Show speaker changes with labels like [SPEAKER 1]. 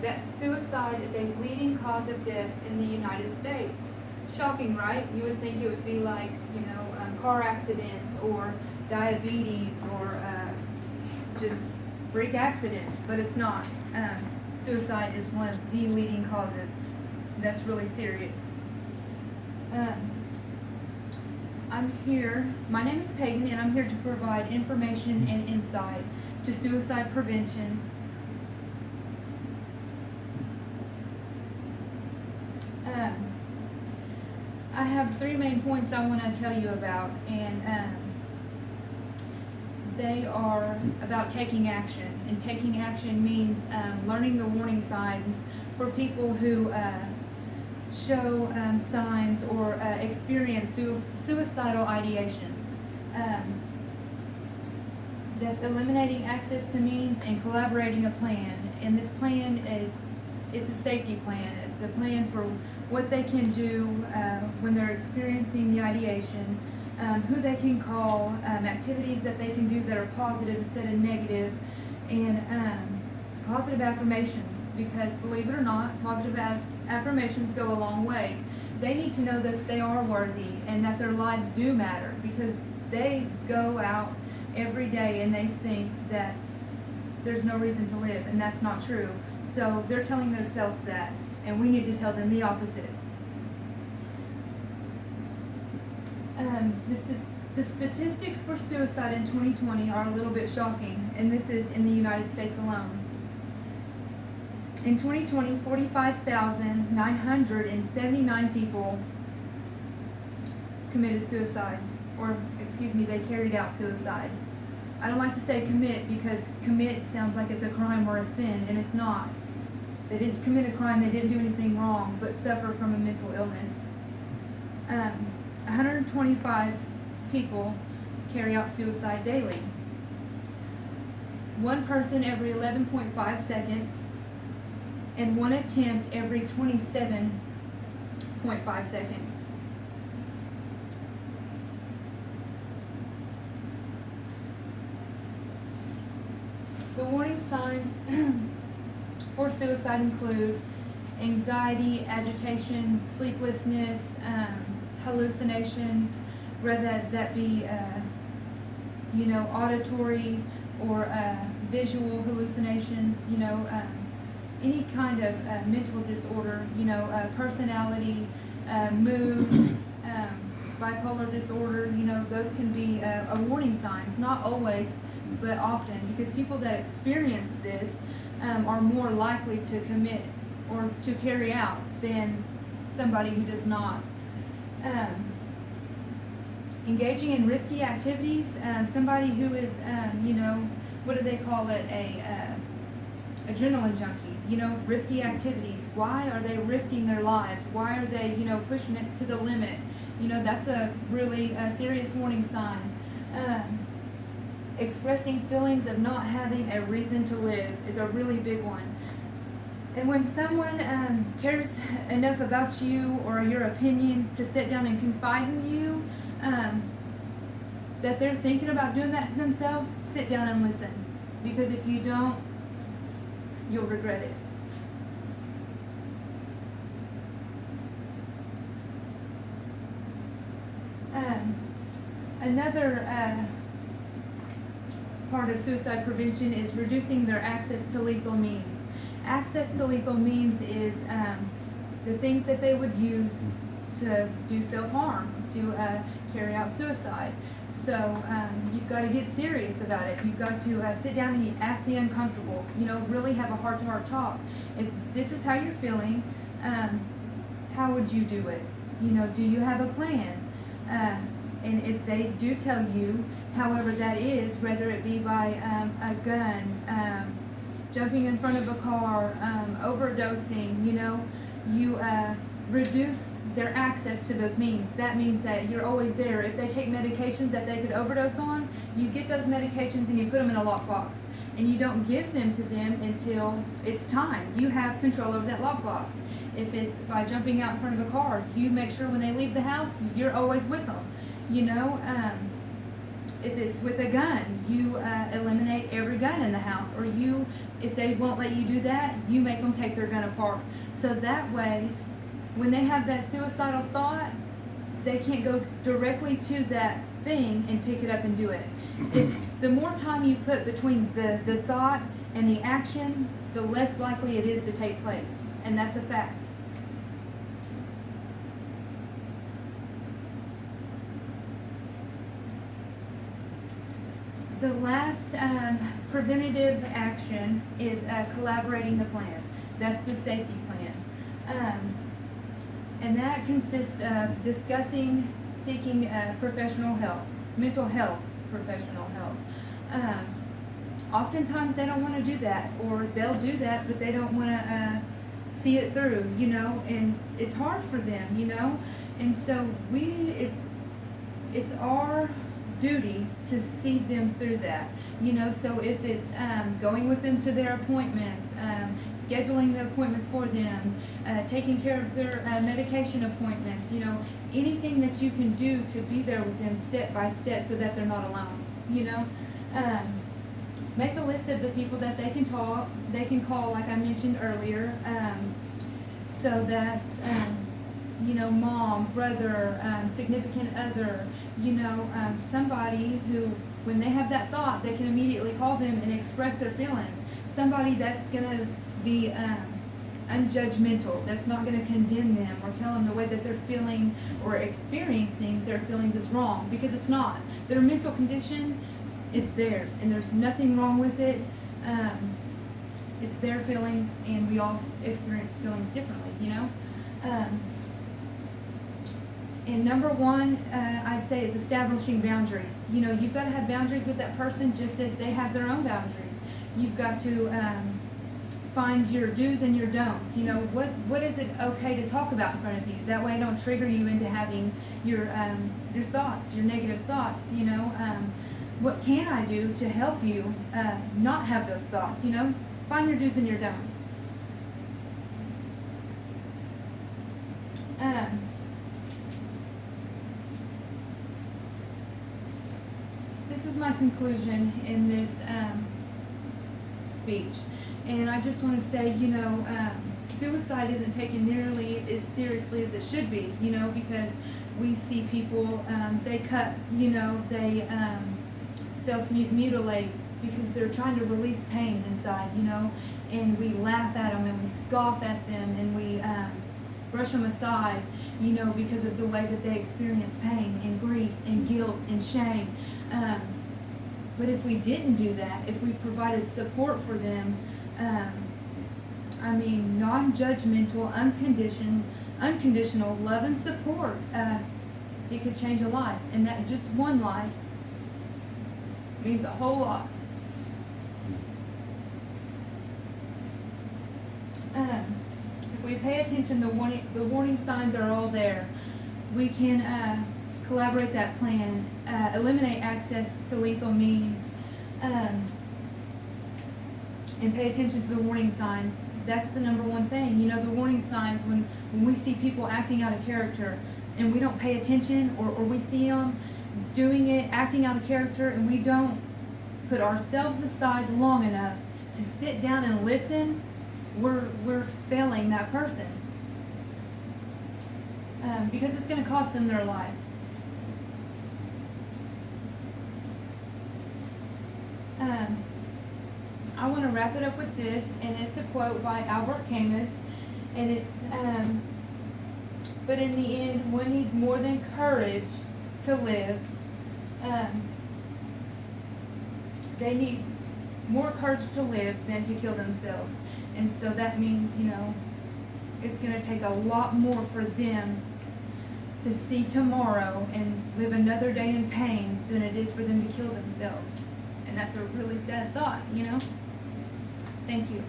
[SPEAKER 1] that suicide is a leading cause of death in the United States. Shocking, right? You would think it would be like, car accidents or diabetes or just freak accidents, but it's not. Suicide is one of the leading causes. That's really serious. I'm here, my name is Peyton, and I'm here to provide information and insight to suicide prevention. I have 3 main points I want to tell you about, and they are about taking action. And taking action means learning the warning signs for people who show signs or experience suicidal ideations. That's eliminating access to means and collaborating a plan. And this plan it's a safety plan. It's a plan for what they can do when they're experiencing the ideation, who they can call, activities that they can do that are positive instead of negative, and positive affirmations, because believe it or not, positive affirmations go a long way. They need to know that they are worthy and that their lives do matter, because they go out every day and they think that there's no reason to live, and that's not true. So they're telling themselves that, and we need to tell them the opposite. The statistics for suicide in 2020 are a little bit shocking, and this is in the United States alone. In 2020, 45,979 people committed suicide, or they carried out suicide. I don't like to say commit, because commit sounds like it's a crime or a sin, and it's not. They didn't commit a crime, they didn't do anything wrong, but suffer from a mental illness. 125 people carry out suicide daily. One person every 11.5 seconds, and one attempt every 27.5 seconds. The warning signs for suicide include anxiety, agitation, sleeplessness, hallucinations, whether that be auditory or visual hallucinations, any kind of mental disorder, personality, mood, bipolar disorder, those can be warning signs. Not always, but often, because people that experience this are more likely to commit or to carry out than somebody who does not. Engaging in risky activities, somebody who is, what do they call it, adrenaline junkie, risky activities. Why are they risking their lives? Why are they, pushing it to the limit? That's a really serious warning sign. Expressing feelings of not having a reason to live is a really big one. And when someone cares enough about you or your opinion to sit down and confide in you, that they're thinking about doing that to themselves, sit down and listen. Because if you don't, you'll regret it. Another part of suicide prevention is reducing their access to lethal means. Access to lethal means is the things that they would use to do self-harm, to carry out suicide. So you've got to get serious about it. You've got to sit down and ask the uncomfortable, really have a heart-to-heart talk. If this is how you're feeling, how would you do it? Do you have a plan? And if they do tell you, however that is, whether it be by a gun, jumping in front of a car, overdosing, you reduce their access to those means. That means that you're always there. If they take medications that they could overdose on, you get those medications and you put them in a lockbox. And you don't give them to them until it's time. You have control over that lockbox. If it's by jumping out in front of a car, you make sure when they leave the house, you're always with them. If it's with a gun, you eliminate every gun in the house, or you If they won't let you do that, you make them take their gun apart. So that way, when they have that suicidal thought, they can't go directly to that thing and pick it up and do it. The more time you put between the thought and the action, the less likely it is to take place. And that's a fact. The last preventative action is collaborating the plan. That's the safety plan. And that consists of discussing, seeking professional help, mental health professional help. Oftentimes they don't want to do that, or they'll do that, but they don't want to see it through, you know, and it's hard for them, you know. And so it's our duty to see them through that, you know. So if it's going with them to their appointments, scheduling the appointments for them, taking care of their medication appointments, you know, anything that you can do to be there with them step by step so that they're not alone, you know. Make a list of the people that they can call, like I mentioned earlier. So that's you know, mom, brother, significant other, you know, somebody who, when they have that thought, they can immediately call them and express their feelings. Somebody that's going to be unjudgmental, that's not going to condemn them or tell them the way that they're feeling or experiencing their feelings is wrong, because it's not. Their mental condition is theirs, and there's nothing wrong with it. It's their feelings, and we all experience feelings differently, you know. And number one, I'd say, is establishing boundaries. You know, you've got to have boundaries with that person just as they have their own boundaries. You've got to find your do's and your don'ts. You know, what is it okay to talk about in front of you? That way I don't trigger you into having your thoughts, your negative thoughts, you know. What can I do to help you not have those thoughts, you know? Find your do's and your don'ts. This is my conclusion in this speech. And I just want to say, you know, suicide isn't taken nearly as seriously as it should be, you know, because we see people, they cut, you know, they self-mutilate because they're trying to release pain inside, you know, and we laugh at them and we scoff at them and we brush them aside, you know, because of the way that they experience pain and grief and guilt and shame. But if we didn't do that, if we provided support for them, I mean, non-judgmental, unconditional love and support, it could change a life. And that just one life means a whole lot. If we pay attention, the warning signs are all there. We can collaborate that plan, eliminate access to lethal means, and pay attention to the warning signs. That's the number one thing. You know, the warning signs, when we see people acting out of character and we don't pay attention, or we see them doing it, acting out of character, and we don't put ourselves aside long enough to sit down and listen, we're failing that person. Because it's going to cost them their life. I want to wrap it up with this, and it's a quote by Albert Camus, and it's, but in the end, one needs more than courage to live. They need more courage to live than to kill themselves. And so that means, you know, it's going to take a lot more for them to see tomorrow and live another day in pain than it is for them to kill themselves. And that's a really sad thought, you know? Thank you.